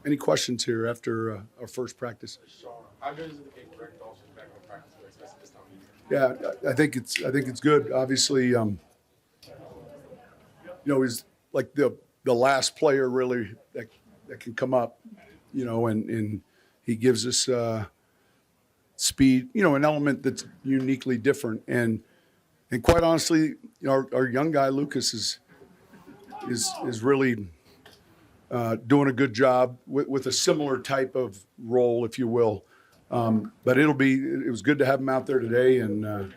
Any questions here after our first practice? How good is it to get Jared Goff back on practice, especially this time of year? Yeah, I think it's good. Obviously, he's like the last player really that can come up, and he gives us speed, an element that's uniquely different. And quite honestly, our young guy Lucas is really doing a good job with a similar type of role, if you will. But it was good to have him out there today, and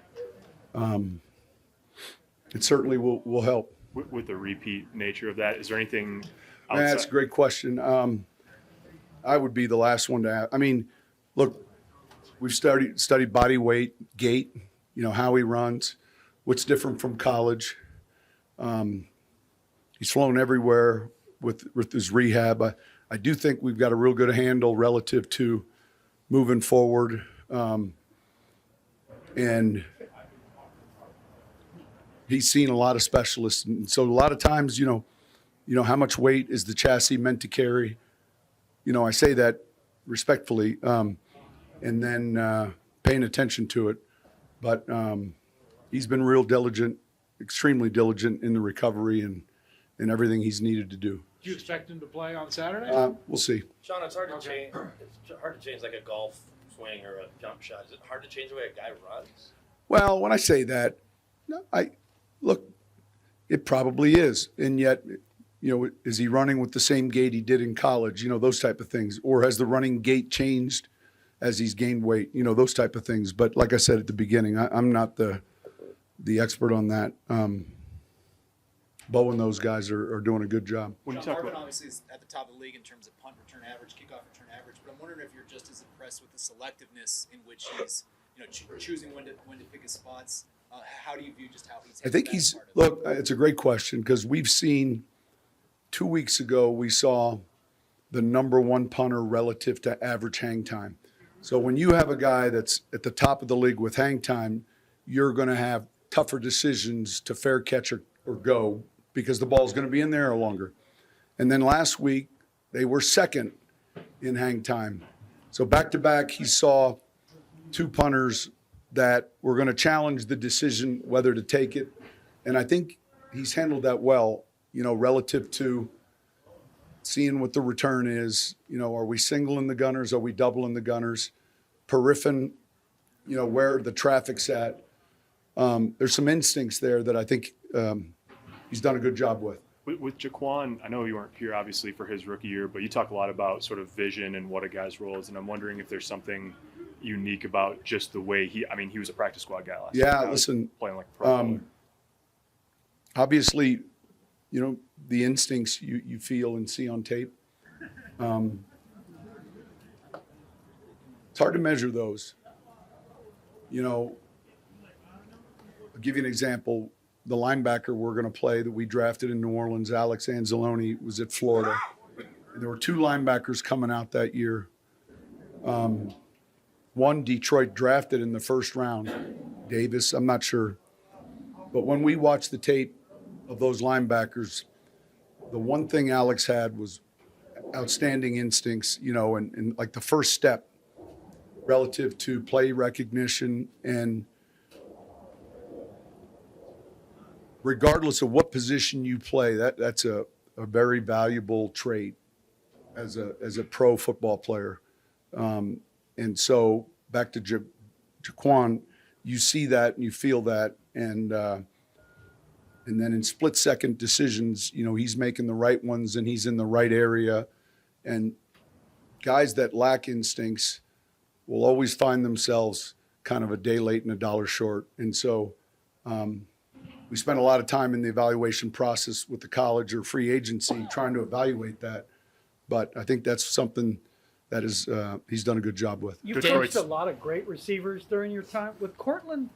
it certainly will help. With the repeat nature of that, is there anything outside? That's a great question. I would be the last one to ask. I mean, look, we've studied body weight, gait, how he runs, what's different from college. He's flown everywhere with his rehab. I do think we've got a real good handle relative to moving forward. And he's seen a lot of specialists. And so a lot of times, how much weight is the chassis meant to carry? I say that respectfully, and then paying attention to it. But he's been real diligent, extremely diligent in the recovery and everything he's needed to do. Do you expect him to play on Saturday? We'll see. Sean, it's hard to change. It's hard to change like a golf swing or a jump shot. Is it hard to change the way a guy runs? Well, when I say that, look, it probably is, and yet, is he running with the same gait he did in college? Those type of things, or has the running gait changed as he's gained weight? Those type of things. But like I said at the beginning, I'm not the expert on that. Bo and those guys are doing a good job. When Marvin obviously is at the top of the league in terms of punt return average, kickoff return average, but I'm wondering if you're just as impressed with the selectiveness in which he's, choosing when to pick his spots. How do you view just how he's? I think it's a great question because we've seen 2 weeks ago we saw the number one punter relative to average hang time. So when you have a guy that's at the top of the league with hang time, you're going to have tougher decisions to fair catch or go, because the ball's going to be in there or longer. And then last week, they were second in hang time. So back-to-back, he saw two punters that were going to challenge the decision whether to take it. And I think he's handled that well, relative to seeing what the return is. Are we singling the gunners? Are we doubling the gunners? Periffin, where the traffic's at. There's some instincts there that I think he's done a good job with. With Jaquan, I know you weren't here obviously for his rookie year, but you talk a lot about sort of vision and what a guy's role is, and I'm wondering if there's something unique about just the way he was a practice squad guy last year. Yeah, listen, playing like a pro. Obviously, the instincts you feel and see on tape. It's hard to measure those. I'll give you an example. The linebacker we're going to play that we drafted in New Orleans, Alex Anzalone, was at Florida. There were two linebackers coming out that year. One Detroit drafted in the first round, Davis, I'm not sure. But when we watched the tape of those linebackers, the one thing Alex had was outstanding instincts, and like the first step relative to play recognition, and regardless of what position you play, that's a very valuable trait as a pro football player. And so back to Jaquan, you see that and you feel that, and then in split-second decisions, he's making the right ones and he's in the right area. And guys that lack instincts will always find themselves kind of a day late and a dollar short. And so we spent a lot of time in the evaluation process with the college or free agency trying to evaluate that. But I think that's something that is he's done a good job with. You've coached a lot of great receivers during your time. With Cortland,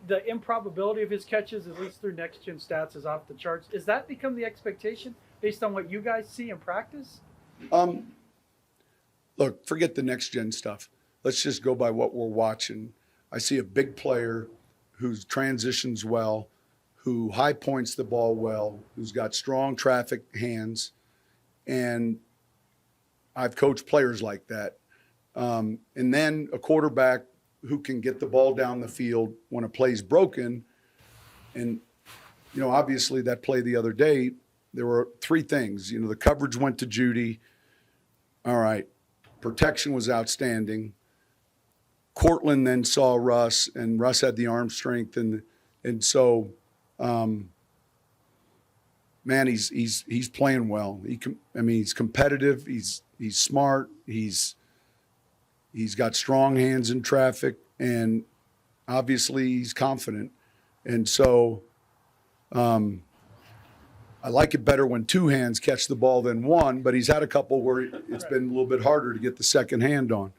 the improbability of his catches, at least through next-gen stats, is off the charts. Has that become the expectation based on what you guys see in practice? Look, forget the next-gen stuff. Let's just go by what we're watching. I see a big player who transitions well, who high points the ball well, who's got strong traffic hands, and I've coached players like that. And then a quarterback who can get the ball down the field when a play's broken. And, you know, obviously that play the other day, there were three things. You know, the coverage went to Judy. All right. Protection was outstanding. Cortland then saw Russ, and Russ had the arm strength. And so, man, he's playing well. He's competitive. He's smart. He's got strong hands in traffic, and obviously he's confident. And so, I like it better when two hands catch the ball than one, but he's had a couple where it's been a little bit harder to get the second hand on.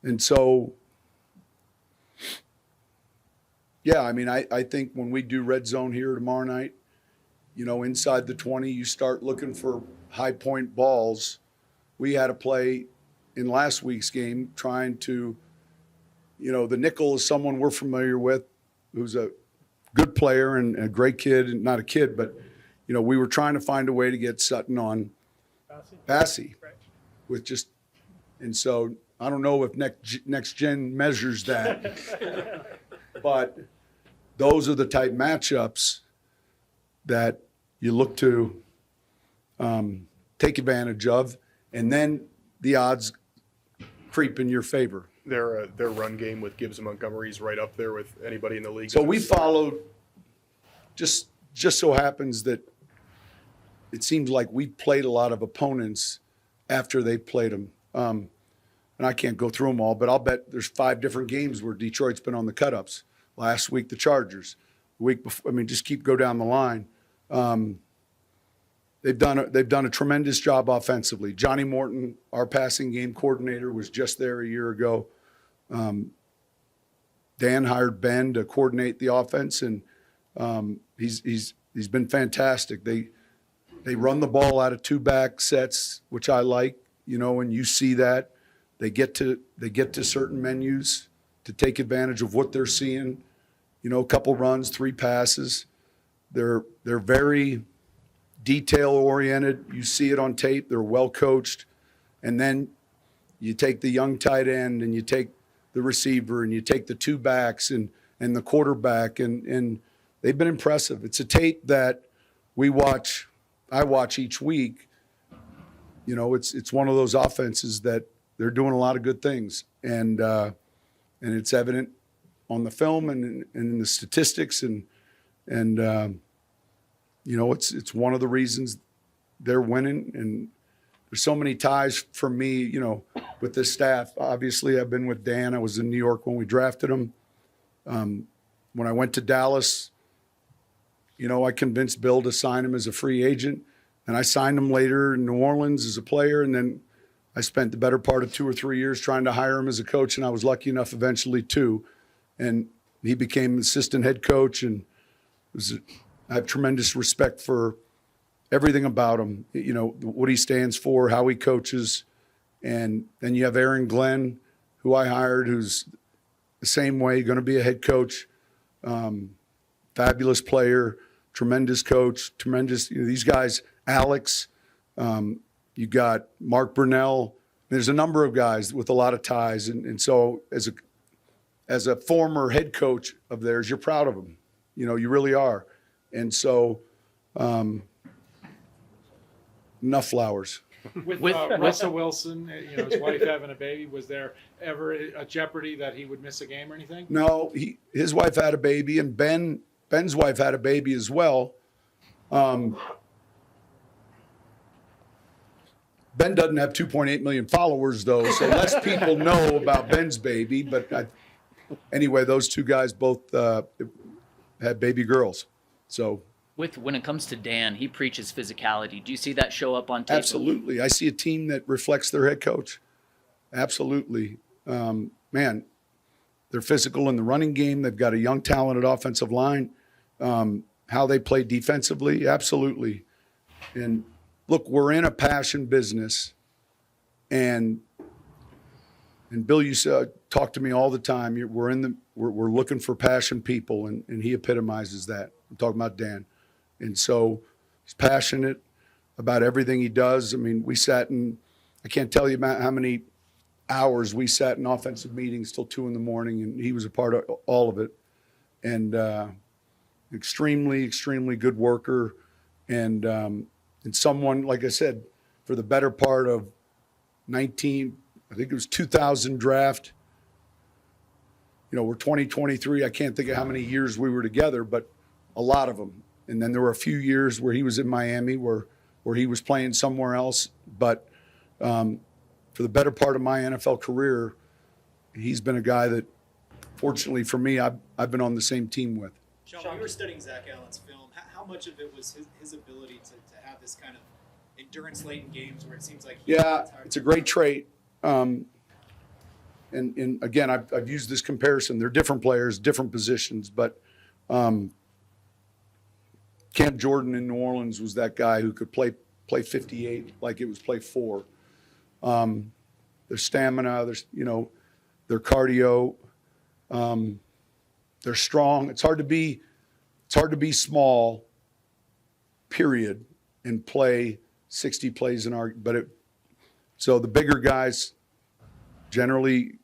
And so, yeah, I mean, I think when we do red zone here tomorrow night, you know, inside the 20, you start looking for high point balls. We had a play in last week's game trying to, you know, the nickel is someone we're familiar with who's a good player and a great kid, and not a kid, but, you know, we were trying to find a way to get Sutton on Bassey with just, and so I don't know if next gen measures that, but those are the type matchups that you look to take advantage of, and then the odds creep in your favor. Their run game with Gibbs and Montgomery is right up there with anybody in the league. So we followed, just so happens that it seems like we played a lot of opponents after they played them. And I can't go through them all, but I'll bet there's 5 different games where Detroit's been on the cut-ups. Last week, the Chargers. The week before, I mean, just go down the line. They've done a tremendous job offensively. Johnny Morton, our passing game coordinator, was just there a year ago. Dan hired Ben to coordinate the offense, and he's been fantastic. They run the ball out of 2-back sets, which I like. You know, and you see that they get to certain menus to take advantage of what they're seeing. You know, a couple runs, 3 passes. They're very detail oriented. You see it on tape. They're well coached. And then you take the young tight end, and you take the receiver, and you take the 2 backs and the quarterback, and they've been impressive. It's a tape that I watch each week. You know, it's one of those offenses that they're doing a lot of good things, and it's evident on the film and in the statistics, and you know, it's one of the reasons they're winning. And there's so many ties for me, you know, with this staff. Obviously, I've been with Dan. I was in New York when we drafted him. When I went to Dallas, you know, I convinced Bill to sign him as a free agent, and I signed him later in New Orleans as a player, and then I spent the better part of 2 or 3 years trying to hire him as a coach, and I was lucky enough eventually to. And he became assistant head coach, and I have tremendous respect for everything about him, you know, what he stands for, how he coaches. And then you have Aaron Glenn, who I hired, who's the same way, going to be a head coach, fabulous player, tremendous coach, tremendous, you know, these guys, Alex, you got Mark Brunell. There's a number of guys with a lot of ties. And so as a former head coach of theirs, you're proud of them. You know, you really are. And so, enough flowers. With Russell Wilson, you know, his wife having a baby, was there ever a jeopardy that he would miss a game or anything? No, his wife had a baby, and Ben's wife had a baby as well. Ben doesn't have 2.8 million followers, though, so less people know about Ben's baby. But anyway, those 2 guys both had baby girls. So When it comes to Dan, he preaches physicality. Do you see that show up on tape? absolutely, I see a team that reflects their head coach. Absolutely, man, they're physical in the running game. They've got a young, talented offensive line. How they play defensively, absolutely. And look, we're in a passion business, and Bill, you talk to me all the time. We're looking for passion people, and he epitomizes that. I'm talking about Dan. And so he's passionate. about everything he does. I mean, we sat in, I can't tell you how many hours we sat in offensive meetings till 2 a.m, and he was a part of all of it. And extremely, extremely good worker, and someone, like I said, for the better part of I think it was 2000 draft. You know, we're 2023. I can't think of how many years we were together, but a lot of them. And then there were a few years where he was in Miami, where he was playing somewhere else. But for the better part of my NFL career, he's been a guy that, fortunately for me, I've been on the same team with. Sean, when you were studying Zach Allen's film, how much of it was his ability to have this kind of endurance late in games where it seems like it's a great trait. And again, I've used this comparison. They're different players, different positions, but Cam Jordan in New Orleans was that guy who could play 58 like it was play 4. Their stamina, their cardio, they're strong. It's hard to be small, period, and play 60 plays an hour. So the bigger guys generally,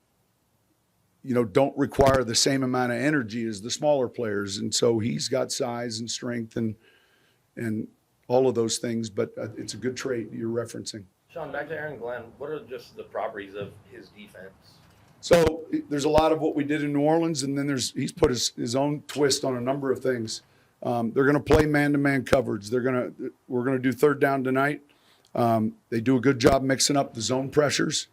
don't require the same amount of energy as the smaller players. And so he's got size and strength and all of those things, but it's a good trait you're referencing. Sean, back to Aaron Glenn, what are just the properties of his defense? So there's a lot of what we did in New Orleans, and then he's put his own twist on a number of things. They're going to play man-to-man coverage. We're going to do third down tonight. They do a good job mixing up the zone pressures.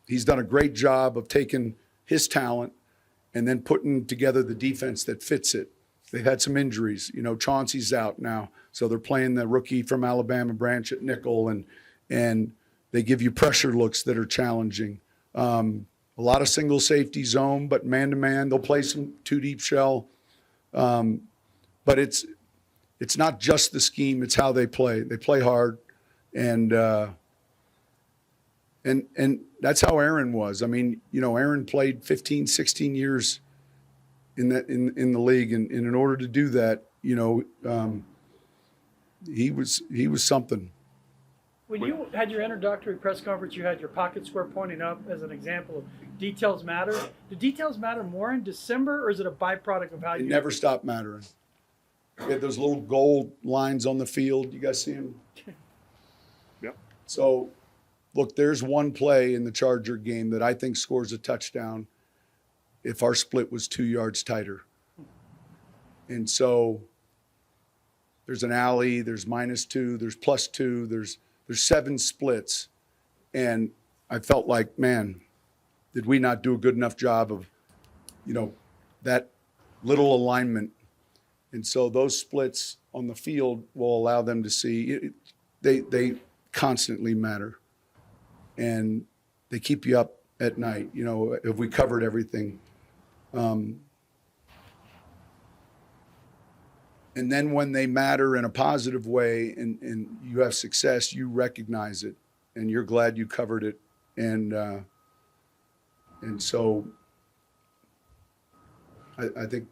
He's done a great job of taking his talent and then putting together the defense that fits it. They've had some injuries. Chauncey's out now, so they're playing the rookie from Alabama, Branch, at nickel, and they give you pressure looks that are challenging. A lot of single safety zone, but man-to-man, they'll play some 2-deep shell. But it's not just the scheme, it's how they play. They play hard, and that's how Aaron was. I mean, Aaron played 15, 16 years in the league, and in order to do that, he was something. When you had your introductory press conference, you had your pocket square pointing up as an example of details matter. Do details matter more in December, or is it a byproduct of how It never stopped mattering. We had those little gold lines on the field. You guys see them? Yep. So, look, there's one play in the Charger game that I think scores a touchdown if our split was 2 yards tighter. And so there's an alley, there's -2, there's +2, there's 7 splits. And I felt like, man, did we not do a good enough job of, that little alignment? And so those splits on the field will allow them to see they constantly matter. And they keep you up at night, if we covered everything. And then when they matter in a positive way and you have success, you recognize it and you're glad you covered it. And so I think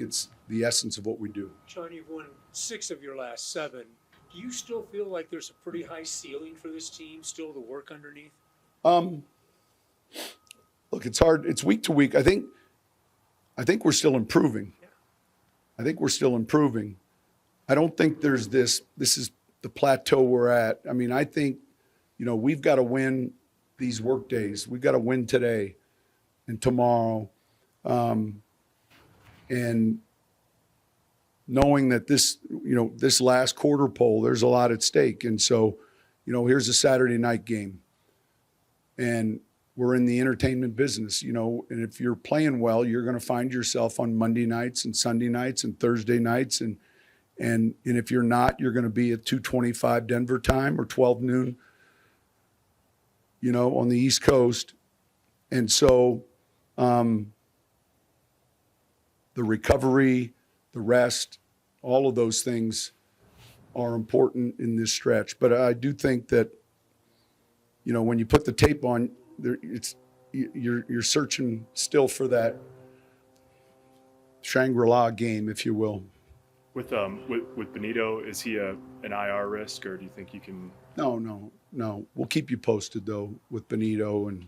it's the essence of what we do. Sean, you've won 6 of your last 7. Do you still feel like there's a pretty high ceiling for this team, still the work underneath? Look, it's hard. It's week to week. I think we're still improving. I think we're still improving. I don't think there's this is the plateau we're at. I mean, I think, we've got to win these work days. We've got to win today and tomorrow. And knowing that this last quarter pole, there's a lot at stake. And so, here's a Saturday night game. And we're in the entertainment business, and if you're playing well, you're going to find yourself on Monday nights and Sunday nights and Thursday nights. And if you're not, you're going to be at 2:25 Denver time or 12 noon, on the East Coast. And so the recovery, the rest, all of those things are important in this stretch. But I do think that, when you put the tape on, you're searching still for that Shangri-La game, if you will. With Benito, is he an IR risk, or do you think you can? No. We'll keep you posted though with Benito and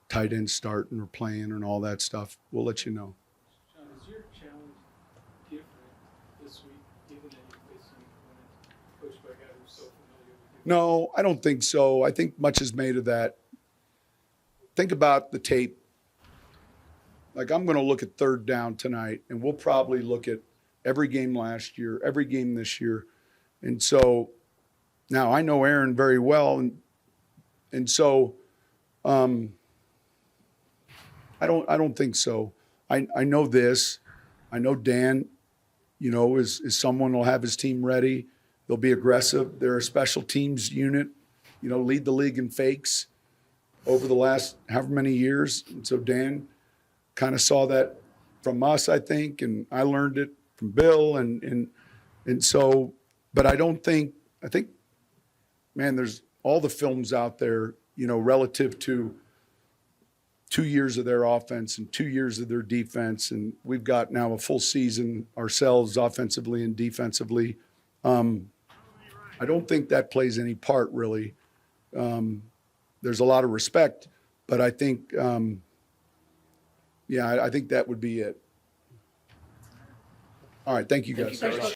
tight end starting or playing and all that stuff. We'll let you know. Sean, is your challenge different this week, given that you're facing coached by a guy who's so familiar with you? No, I don't think so. I think much is made of that. Think about the tape. Like, I'm going to look at third down tonight, and we'll probably look at every game last year, every game this year. And so now I know Aaron very well. And so I don't think so. I know this. I know Dan, is someone will have his team ready. They'll be aggressive. They're a special teams unit, lead the league in fakes over the last however many years. And so Dan kind of saw that from us, I think, and I learned it from Bill. And so, but I think, man, there's all the films out there, relative to 2 years of their offense and 2 years of their defense. And we've got now a full season ourselves offensively and defensively. I don't think that plays any part really. There's a lot of respect, but I think, I think that would be it. All right. Thank you guys.